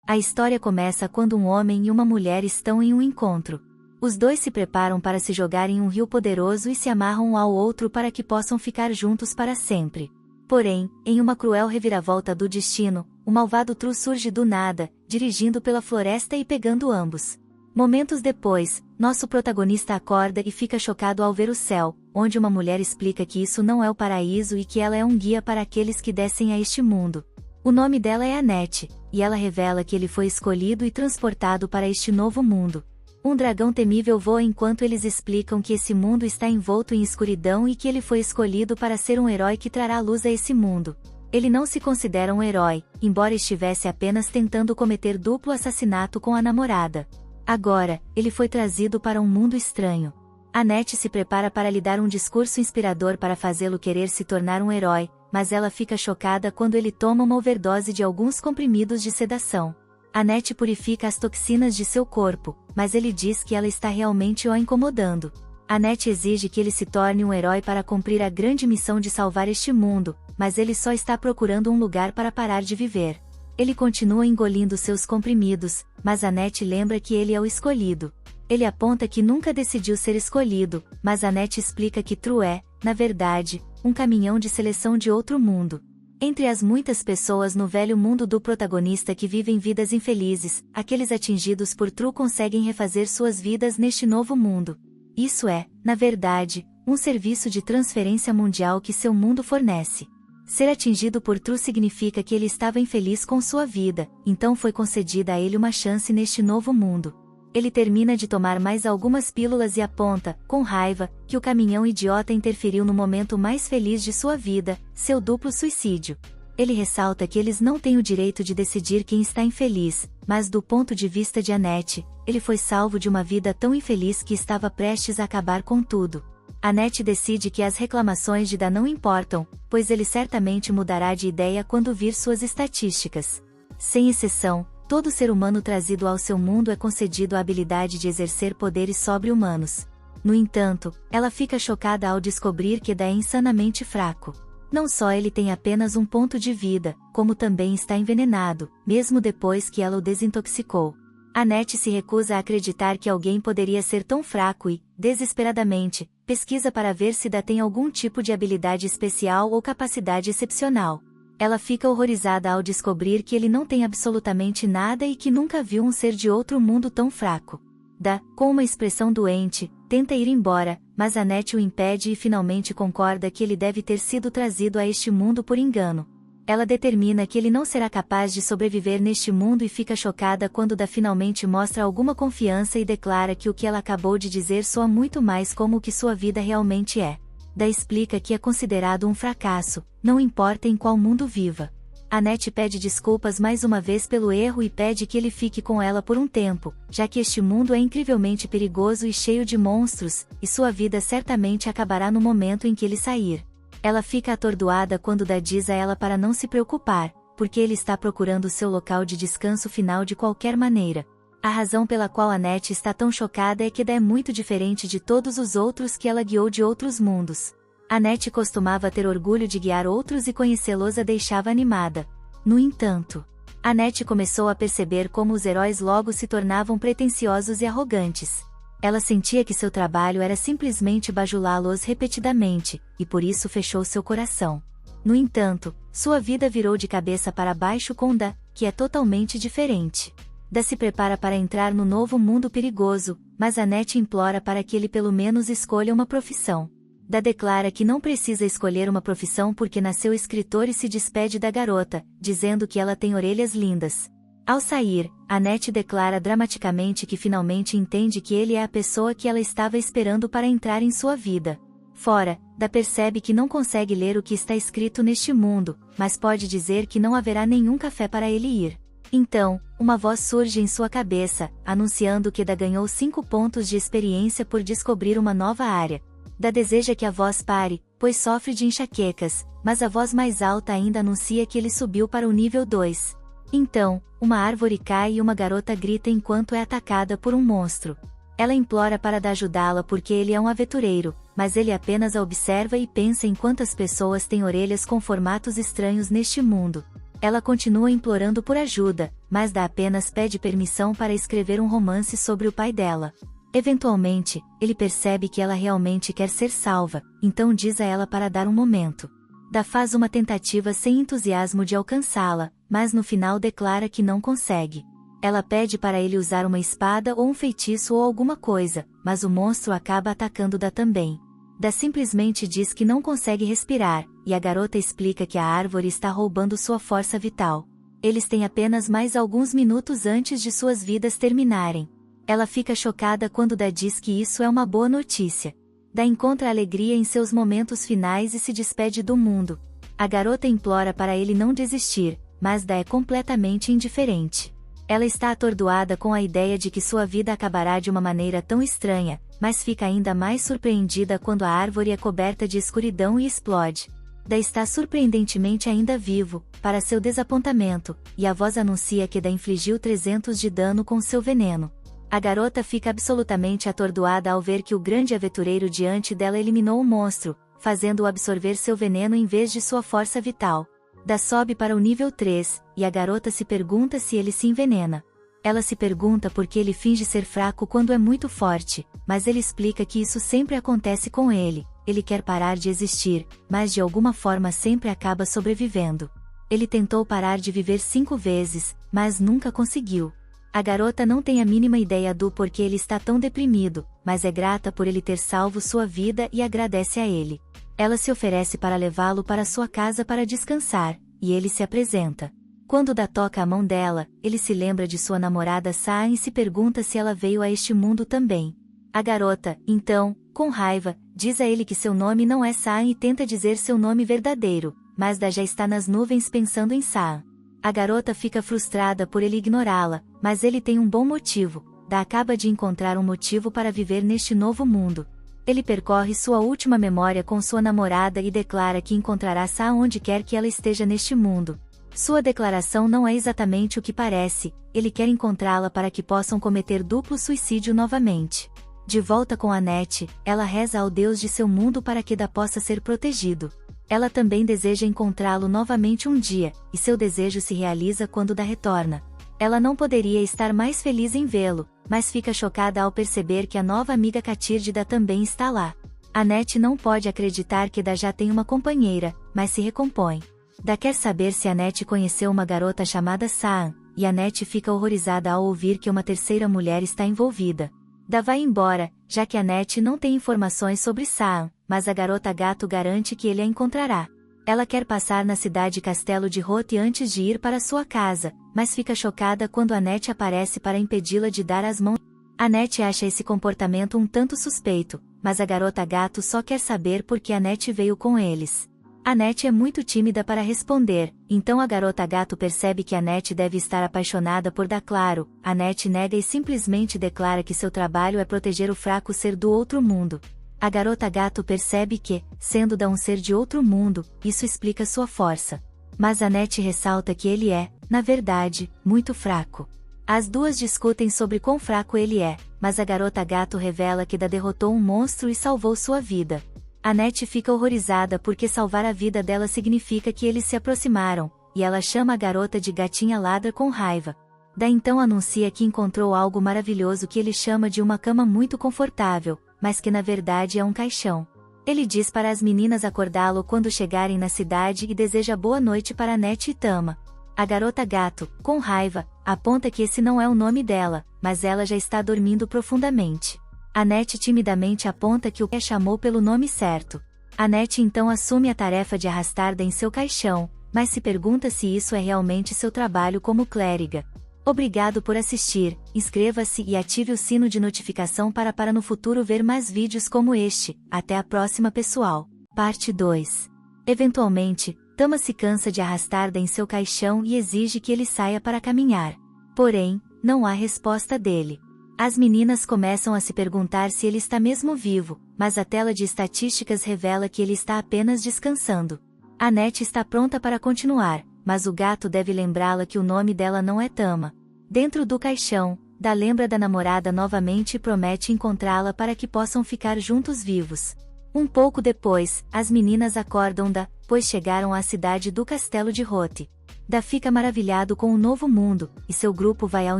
A história começa quando um homem e uma mulher estão em um encontro. Os dois se preparam para se jogar em um rio poderoso e se amarram um ao outro para que possam ficar juntos para sempre. Porém, em uma cruel reviravolta do destino, o malvado Tru surge do nada, dirigindo pela floresta e pegando ambos. Momentos depois, nosso protagonista acorda e fica chocado ao ver o céu, onde uma mulher explica que isso não é o paraíso e que ela é um guia para aqueles que descem a este mundo. O nome dela é Annette, e ela revela que ele foi escolhido e transportado para este novo mundo. Um dragão temível voa enquanto eles explicam que esse mundo está envolto em escuridão e que ele foi escolhido para ser um herói que trará luz a esse mundo. Ele não se considera um herói, embora estivesse apenas tentando cometer duplo assassinato com a namorada. Agora, ele foi trazido para um mundo estranho. Annette se prepara para lhe dar um discurso inspirador para fazê-lo querer se tornar um herói, mas ela fica chocada quando ele toma uma overdose de alguns comprimidos de sedação. Annette purifica as toxinas de seu corpo, mas ele diz que ela está realmente o incomodando. Annette exige que ele se torne um herói para cumprir a grande missão de salvar este mundo, mas ele só está procurando um lugar para parar de viver. Ele continua engolindo seus comprimidos, mas Annette lembra que ele é o escolhido. Ele aponta que nunca decidiu ser escolhido, mas Annette explica que Tru é, na verdade, um caminhão de seleção de outro mundo. Entre as muitas pessoas no velho mundo do protagonista que vivem vidas infelizes, aqueles atingidos por Tru conseguem refazer suas vidas neste novo mundo. Isso é, na verdade, um serviço de transferência mundial que seu mundo fornece. Ser atingido por Tru significa que ele estava infeliz com sua vida, então foi concedida a ele uma chance neste novo mundo. Ele termina de tomar mais algumas pílulas e aponta, com raiva, que o caminhão idiota interferiu no momento mais feliz de sua vida, seu duplo suicídio. Ele ressalta que eles não têm o direito de decidir quem está infeliz, mas do ponto de vista de Annette, ele foi salvo de uma vida tão infeliz que estava prestes a acabar com tudo. Annette decide que as reclamações de Dan não importam, pois ele certamente mudará de ideia quando vir suas estatísticas. Sem exceção, todo ser humano trazido ao seu mundo é concedido a habilidade de exercer poderes sobre-humanos. No entanto, ela fica chocada ao descobrir que Dan é insanamente fraco. Não só ele tem apenas um ponto de vida, como também está envenenado, mesmo depois que ela o desintoxicou. Annette se recusa a acreditar que alguém poderia ser tão fraco e, desesperadamente, pesquisa para ver se Dan tem algum tipo de habilidade especial ou capacidade excepcional. Ela fica horrorizada ao descobrir que ele não tem absolutamente nada e que nunca viu um ser de outro mundo tão fraco. Dan, com uma expressão doente, tenta ir embora, mas Annette o impede e finalmente concorda que ele deve ter sido trazido a este mundo por engano. Ela determina que ele não será capaz de sobreviver neste mundo e fica chocada quando Dan finalmente mostra alguma confiança e declara que o que ela acabou de dizer soa muito mais como o que sua vida realmente é. Dan explica que é considerado um fracasso, não importa em qual mundo viva. Annette pede desculpas mais uma vez pelo erro e pede que ele fique com ela por um tempo, já que este mundo é incrivelmente perigoso e cheio de monstros, e sua vida certamente acabará no momento em que ele sair. Ela fica atordoada quando Dan diz a ela para não se preocupar, porque ele está procurando seu local de descanso final de qualquer maneira. A razão pela qual Annette está tão chocada é que Dan é muito diferente de todos os outros que ela guiou de outros mundos. Annette costumava ter orgulho de guiar outros e conhecê-los a deixava animada. No entanto, Annette começou a perceber como os heróis logo se tornavam pretensiosos e arrogantes. Ela sentia que seu trabalho era simplesmente bajulá-los repetidamente, e por isso fechou seu coração. No entanto, sua vida virou de cabeça para baixo com Dan, que é totalmente diferente. Dan se prepara para entrar no novo mundo perigoso, mas Annette implora para que ele pelo menos escolha uma profissão. Dan declara que não precisa escolher uma profissão porque nasceu escritor e se despede da garota, dizendo que ela tem orelhas lindas. Ao sair, Annette declara dramaticamente que finalmente entende que ele é a pessoa que ela estava esperando para entrar em sua vida. Fora, Dan percebe que não consegue ler o que está escrito neste mundo, mas pode dizer que não haverá nenhum café para ele ir. Então, uma voz surge em sua cabeça, anunciando que Dan ganhou 5 pontos de experiência por descobrir uma nova área. Dan deseja que a voz pare, pois sofre de enxaquecas, mas a voz mais alta ainda anuncia que ele subiu para o nível 2. Então, uma árvore cai e uma garota grita enquanto é atacada por um monstro. Ela implora para Dan ajudá-la porque ele é um aventureiro, mas ele apenas a observa e pensa em quantas pessoas têm orelhas com formatos estranhos neste mundo. Ela continua implorando por ajuda, mas Da apenas pede permissão para escrever um romance sobre o pai dela. Eventualmente, ele percebe que ela realmente quer ser salva, então diz a ela para dar um momento. Da faz uma tentativa sem entusiasmo de alcançá-la, mas no final declara que não consegue. Ela pede para ele usar uma espada ou um feitiço ou alguma coisa, mas o monstro acaba atacando Da também. Da simplesmente diz que não consegue respirar, e a garota explica que a árvore está roubando sua força vital. Eles têm apenas mais alguns minutos antes de suas vidas terminarem. Ela fica chocada quando Da diz que isso é uma boa notícia. Da encontra alegria em seus momentos finais e se despede do mundo. A garota implora para ele não desistir, mas Da é completamente indiferente. Ela está atordoada com a ideia de que sua vida acabará de uma maneira tão estranha, mas fica ainda mais surpreendida quando a árvore é coberta de escuridão e explode. Da está surpreendentemente ainda vivo, para seu desapontamento, e a voz anuncia que Da infligiu 300 de dano com seu veneno. A garota fica absolutamente atordoada ao ver que o grande aventureiro diante dela eliminou o monstro, fazendo-o absorver seu veneno em vez de sua força vital. Da sobe para o nível 3, e a garota se pergunta se ele se envenena. Ela se pergunta por que ele finge ser fraco quando é muito forte, mas ele explica que isso sempre acontece com ele. Ele quer parar de existir, mas de alguma forma sempre acaba sobrevivendo. Ele tentou parar de viver 5 vezes, mas nunca conseguiu. A garota não tem a mínima ideia do porquê ele está tão deprimido, mas é grata por ele ter salvo sua vida e agradece a ele. Ela se oferece para levá-lo para sua casa para descansar, e ele se apresenta. Quando Da toca a mão dela, ele se lembra de sua namorada Saan e se pergunta se ela veio a este mundo também. A garota, então, com raiva, diz a ele que seu nome não é Saan e tenta dizer seu nome verdadeiro, mas Da já está nas nuvens pensando em Saan. A garota fica frustrada por ele ignorá-la, mas ele tem um bom motivo. Da acaba de encontrar um motivo para viver neste novo mundo. Ele percorre sua última memória com sua namorada e declara que encontrará Saan onde quer que ela esteja neste mundo. Sua declaração não é exatamente o que parece, ele quer encontrá-la para que possam cometer duplo suicídio novamente. De volta com Annette, ela reza ao Deus de seu mundo para que Da possa ser protegido. Ela também deseja encontrá-lo novamente um dia, e seu desejo se realiza quando Da retorna. Ela não poderia estar mais feliz em vê-lo, mas fica chocada ao perceber que a nova amiga Catirdida também está lá. Annette não pode acreditar que Da já tem uma companheira, mas se recompõe. Da quer saber se Annette conheceu uma garota chamada Saan, e Annette fica horrorizada ao ouvir que uma terceira mulher está envolvida. Da vai embora, já que Annette não tem informações sobre Saan, mas a garota gato garante que ele a encontrará. Ela quer passar na cidade Castelo de Rote antes de ir para sua casa, mas fica chocada quando Annette aparece para impedi-la de dar as mãos. Annette acha esse comportamento um tanto suspeito, mas a garota gato só quer saber por que Annette veio com eles. Annette é muito tímida para responder, então a garota gato percebe que Annette deve estar apaixonada por Da. Claro, Annette nega e simplesmente declara que seu trabalho é proteger o fraco ser do outro mundo. A garota gato percebe que, sendo Da um ser de outro mundo, isso explica sua força. Mas Annette ressalta que ele é, na verdade, muito fraco. As duas discutem sobre quão fraco ele é, mas a garota gato revela que Da derrotou um monstro e salvou sua vida. Annette fica horrorizada porque salvar a vida dela significa que eles se aproximaram, e ela chama a garota de gatinha ladra com raiva. Da então anuncia que encontrou algo maravilhoso que ele chama de uma cama muito confortável, mas que na verdade é um caixão. Ele diz para as meninas acordá-lo quando chegarem na cidade e deseja boa noite para Annette e Tama. A garota gato, com raiva, aponta que esse não é o nome dela, mas ela já está dormindo profundamente. Annette timidamente aponta que o que chamou pelo nome certo. Annette então assume a tarefa de arrastar Da em seu caixão, mas se pergunta se isso é realmente seu trabalho como clériga. Obrigado por assistir, inscreva-se e ative o sino de notificação para no futuro ver mais vídeos como este. Até a próxima pessoal. Parte 2. Eventualmente, Tama se cansa de arrastar Da em seu caixão e exige que ele saia para caminhar. Porém, não há resposta dele. As meninas começam a se perguntar se ele está mesmo vivo, mas a tela de estatísticas revela que ele está apenas descansando. Annette está pronta para continuar, mas o gato deve lembrá-la que o nome dela não é Tama. Dentro do caixão, Da lembra da namorada novamente e promete encontrá-la para que possam ficar juntos vivos. Um pouco depois, as meninas acordam Da, pois chegaram à cidade do Castelo de Rote. Da fica maravilhado com o novo mundo, e seu grupo vai ao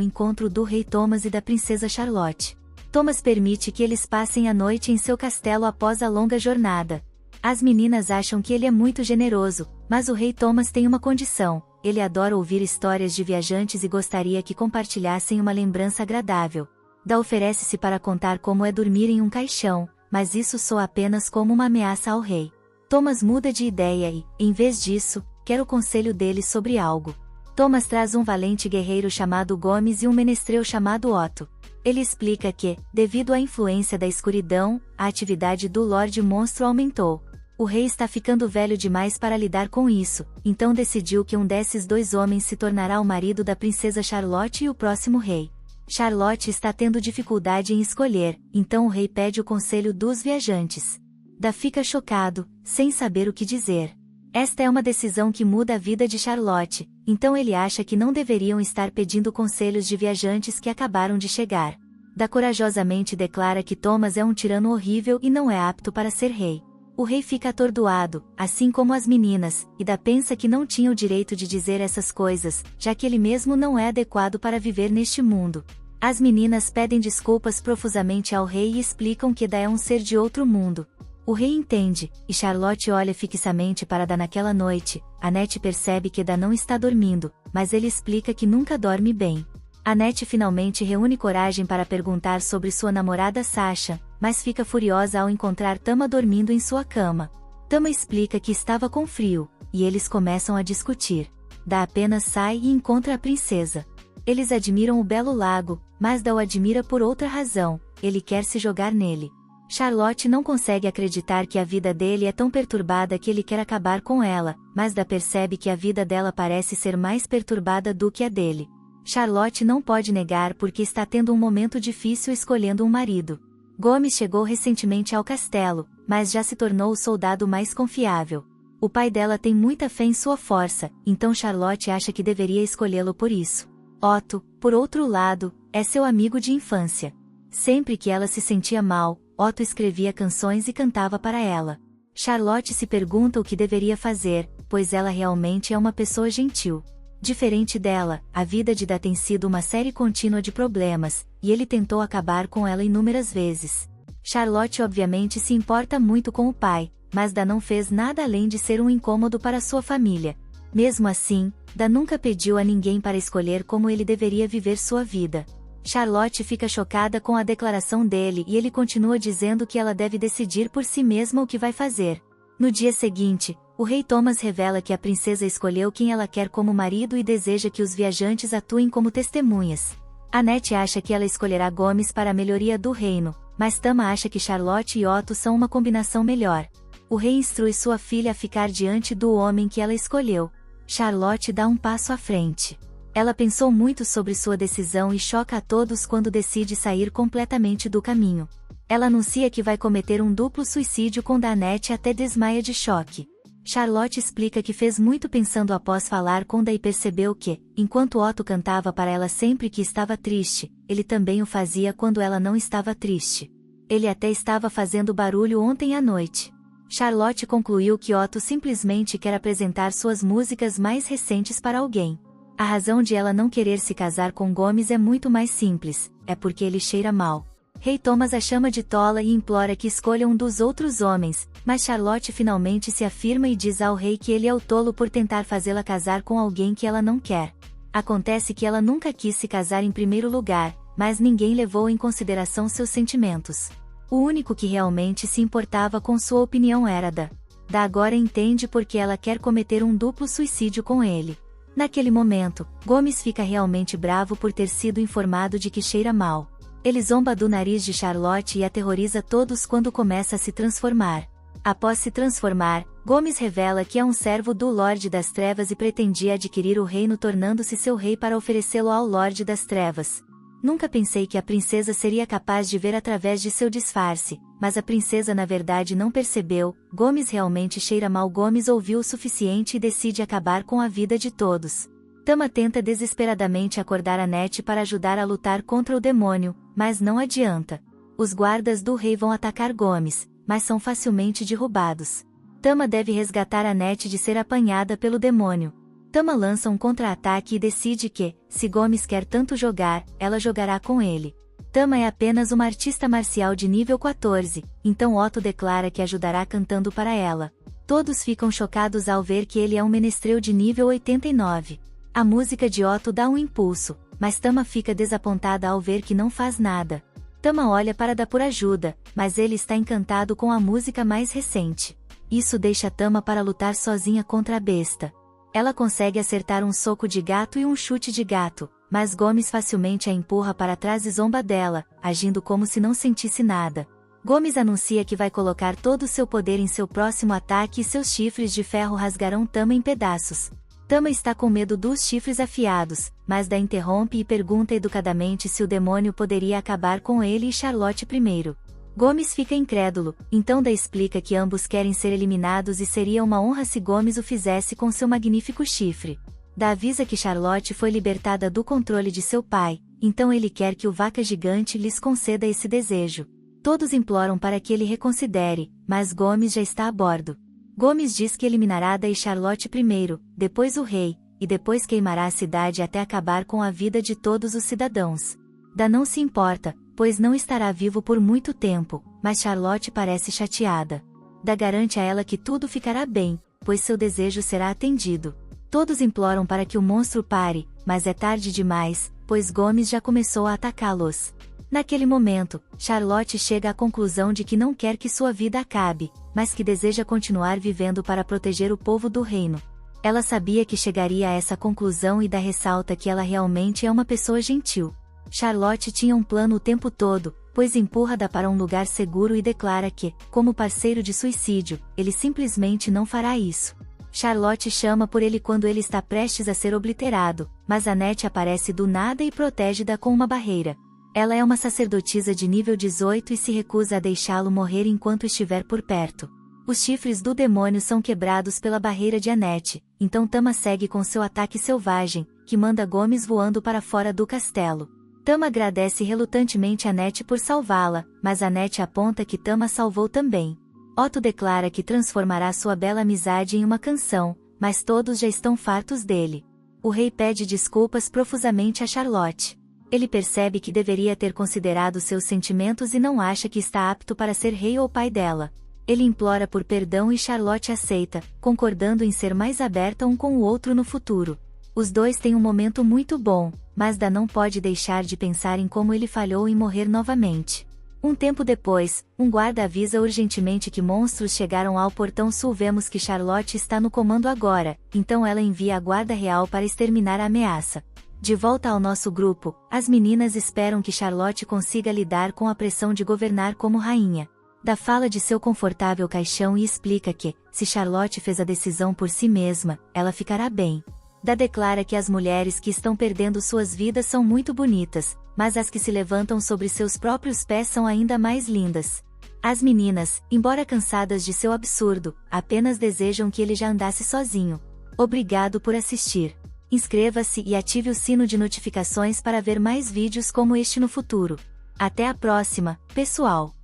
encontro do rei Thomas e da princesa Charlotte. Thomas permite que eles passem a noite em seu castelo após a longa jornada. As meninas acham que ele é muito generoso, mas o rei Thomas tem uma condição: ele adora ouvir histórias de viajantes e gostaria que compartilhassem uma lembrança agradável. Da oferece-se para contar como é dormir em um caixão, mas isso soa apenas como uma ameaça ao rei. Thomas muda de ideia e, em vez disso, quer o conselho dele sobre algo. Thomas traz um valente guerreiro chamado Gomes e um menestrel chamado Otto. Ele explica que, devido à influência da escuridão, a atividade do Lorde Monstro aumentou. O rei está ficando velho demais para lidar com isso, então decidiu que um desses dois homens se tornará o marido da princesa Charlotte e o próximo rei. Charlotte está tendo dificuldade em escolher, então o rei pede o conselho dos viajantes. Da fica chocado, sem saber o que dizer. Esta é uma decisão que muda a vida de Charlotte, então ele acha que não deveriam estar pedindo conselhos de viajantes que acabaram de chegar. Da corajosamente declara que Thomas é um tirano horrível e não é apto para ser rei. O rei fica atordoado, assim como as meninas, e Da pensa que não tinha o direito de dizer essas coisas, já que ele mesmo não é adequado para viver neste mundo. As meninas pedem desculpas profusamente ao rei e explicam que Da é um ser de outro mundo. O rei entende, e Charlotte olha fixamente para Da naquela noite. Annette percebe que Da não está dormindo, mas ele explica que nunca dorme bem. Annette finalmente reúne coragem para perguntar sobre sua namorada Sasha, mas fica furiosa ao encontrar Tama dormindo em sua cama. Tama explica que estava com frio, e eles começam a discutir. Da apenas sai e encontra a princesa. Eles admiram o belo lago, mas Da o admira por outra razão: ele quer se jogar nele. Charlotte não consegue acreditar que a vida dele é tão perturbada que ele quer acabar com ela, mas Da percebe que a vida dela parece ser mais perturbada do que a dele. Charlotte não pode negar porque está tendo um momento difícil escolhendo um marido. Gomes chegou recentemente ao castelo, mas já se tornou o soldado mais confiável. O pai dela tem muita fé em sua força, então Charlotte acha que deveria escolhê-lo por isso. Otto, por outro lado, é seu amigo de infância. Sempre que ela se sentia mal, Otto escrevia canções e cantava para ela. Charlotte se pergunta o que deveria fazer, pois ela realmente é uma pessoa gentil. Diferente dela, a vida de Da tem sido uma série contínua de problemas, e ele tentou acabar com ela inúmeras vezes. Charlotte obviamente se importa muito com o pai, mas Da não fez nada além de ser um incômodo para sua família. Mesmo assim, Da nunca pediu a ninguém para escolher como ele deveria viver sua vida. Charlotte fica chocada com a declaração dele e ele continua dizendo que ela deve decidir por si mesma o que vai fazer. No dia seguinte, o rei Thomas revela que a princesa escolheu quem ela quer como marido e deseja que os viajantes atuem como testemunhas. Annette acha que ela escolherá Gomes para a melhoria do reino, mas Tama acha que Charlotte e Otto são uma combinação melhor. O rei instrui sua filha a ficar diante do homem que ela escolheu. Charlotte dá um passo à frente. Ela pensou muito sobre sua decisão e choca a todos quando decide sair completamente do caminho. Ela anuncia que vai cometer um duplo suicídio com Annette até desmaia de choque. Charlotte explica que fez muito pensando após falar com Da e percebeu que, enquanto Otto cantava para ela sempre que estava triste, ele também o fazia quando ela não estava triste. Ele até estava fazendo barulho ontem à noite. Charlotte concluiu que Otto simplesmente quer apresentar suas músicas mais recentes para alguém. A razão de ela não querer se casar com Gomes é muito mais simples: é porque ele cheira mal. Rei Thomas a chama de tola e implora que escolha um dos outros homens, mas Charlotte finalmente se afirma e diz ao rei que ele é o tolo por tentar fazê-la casar com alguém que ela não quer. Acontece que ela nunca quis se casar em primeiro lugar, mas ninguém levou em consideração seus sentimentos. O único que realmente se importava com sua opinião era Da. Da agora entende porque ela quer cometer um duplo suicídio com ele. Naquele momento, Gomes fica realmente bravo por ter sido informado de que cheira mal. Ele zomba do nariz de Charlotte e aterroriza todos quando começa a se transformar. Após se transformar, Gomes revela que é um servo do Lorde das Trevas e pretendia adquirir o reino tornando-se seu rei para oferecê-lo ao Lorde das Trevas. Nunca pensei que a princesa seria capaz de ver através de seu disfarce, mas a princesa na verdade não percebeu. Gomes realmente cheira mal. Gomes ouviu o suficiente e decide acabar com a vida de todos. Tama tenta desesperadamente acordar Annette para ajudar a lutar contra o demônio, mas não adianta. Os guardas do rei vão atacar Gomes, mas são facilmente derrubados. Tama deve resgatar Annette de ser apanhada pelo demônio. Tama lança um contra-ataque e decide que, se Gomes quer tanto jogar, ela jogará com ele. Tama é apenas uma artista marcial de nível 14, então Otto declara que ajudará cantando para ela. Todos ficam chocados ao ver que ele é um menestrel de nível 89. A música de Otto dá um impulso, mas Tama fica desapontada ao ver que não faz nada. Tama olha para dar por ajuda, mas ele está encantado com a música mais recente. Isso deixa Tama para lutar sozinha contra a besta. Ela consegue acertar um soco de gato e um chute de gato, mas Gomes facilmente a empurra para trás e zomba dela, agindo como se não sentisse nada. Gomes anuncia que vai colocar todo o seu poder em seu próximo ataque e seus chifres de ferro rasgarão Tama em pedaços. Tama está com medo dos chifres afiados, mas Da interrompe e pergunta educadamente se o demônio poderia acabar com ele e Charlotte primeiro. Gomes fica incrédulo, então Da explica que ambos querem ser eliminados e seria uma honra se Gomes o fizesse com seu magnífico chifre. Da avisa que Charlotte foi libertada do controle de seu pai, então ele quer que o Vaca Gigante lhes conceda esse desejo. Todos imploram para que ele reconsidere, mas Gomes já está a bordo. Gomes diz que eliminará Da e Charlotte primeiro, depois o rei, e depois queimará a cidade até acabar com a vida de todos os cidadãos. Da não se importa, pois não estará vivo por muito tempo, mas Charlotte parece chateada. Da garante a ela que tudo ficará bem, pois seu desejo será atendido. Todos imploram para que o monstro pare, mas é tarde demais, pois Gomes já começou a atacá-los. Naquele momento, Charlotte chega à conclusão de que não quer que sua vida acabe, mas que deseja continuar vivendo para proteger o povo do reino. Ela sabia que chegaria a essa conclusão e Da ressalta que ela realmente é uma pessoa gentil. Charlotte tinha um plano o tempo todo, pois empurra Da para um lugar seguro e declara que, como parceiro de suicídio, ele simplesmente não fará isso. Charlotte chama por ele quando ele está prestes a ser obliterado, mas Annette aparece do nada e protege Da com uma barreira. Ela é uma sacerdotisa de nível 18 e se recusa a deixá-lo morrer enquanto estiver por perto. Os chifres do demônio são quebrados pela barreira de Annette, então Tama segue com seu ataque selvagem, que manda Gomes voando para fora do castelo. Tama agradece relutantemente a Annette por salvá-la, mas Annette aponta que Tama salvou também. Otto declara que transformará sua bela amizade em uma canção, mas todos já estão fartos dele. O rei pede desculpas profusamente a Charlotte. Ele percebe que deveria ter considerado seus sentimentos e não acha que está apto para ser rei ou pai dela. Ele implora por perdão e Charlotte aceita, concordando em ser mais aberta um com o outro no futuro. Os dois têm um momento muito bom, mas Da não pode deixar de pensar em como ele falhou em morrer novamente. Um tempo depois, um guarda avisa urgentemente que monstros chegaram ao portão sul. Vemos que Charlotte está no comando agora, então ela envia a guarda real para exterminar a ameaça. De volta ao nosso grupo, as meninas esperam que Charlotte consiga lidar com a pressão de governar como rainha. Da fala de seu confortável caixão e explica que, se Charlotte fez a decisão por si mesma, ela ficará bem. Da declara que as mulheres que estão perdendo suas vidas são muito bonitas, mas as que se levantam sobre seus próprios pés são ainda mais lindas. As meninas, embora cansadas de seu absurdo, apenas desejam que ele já andasse sozinho. Obrigado por assistir. Inscreva-se e ative o sino de notificações para ver mais vídeos como este no futuro. Até a próxima, pessoal!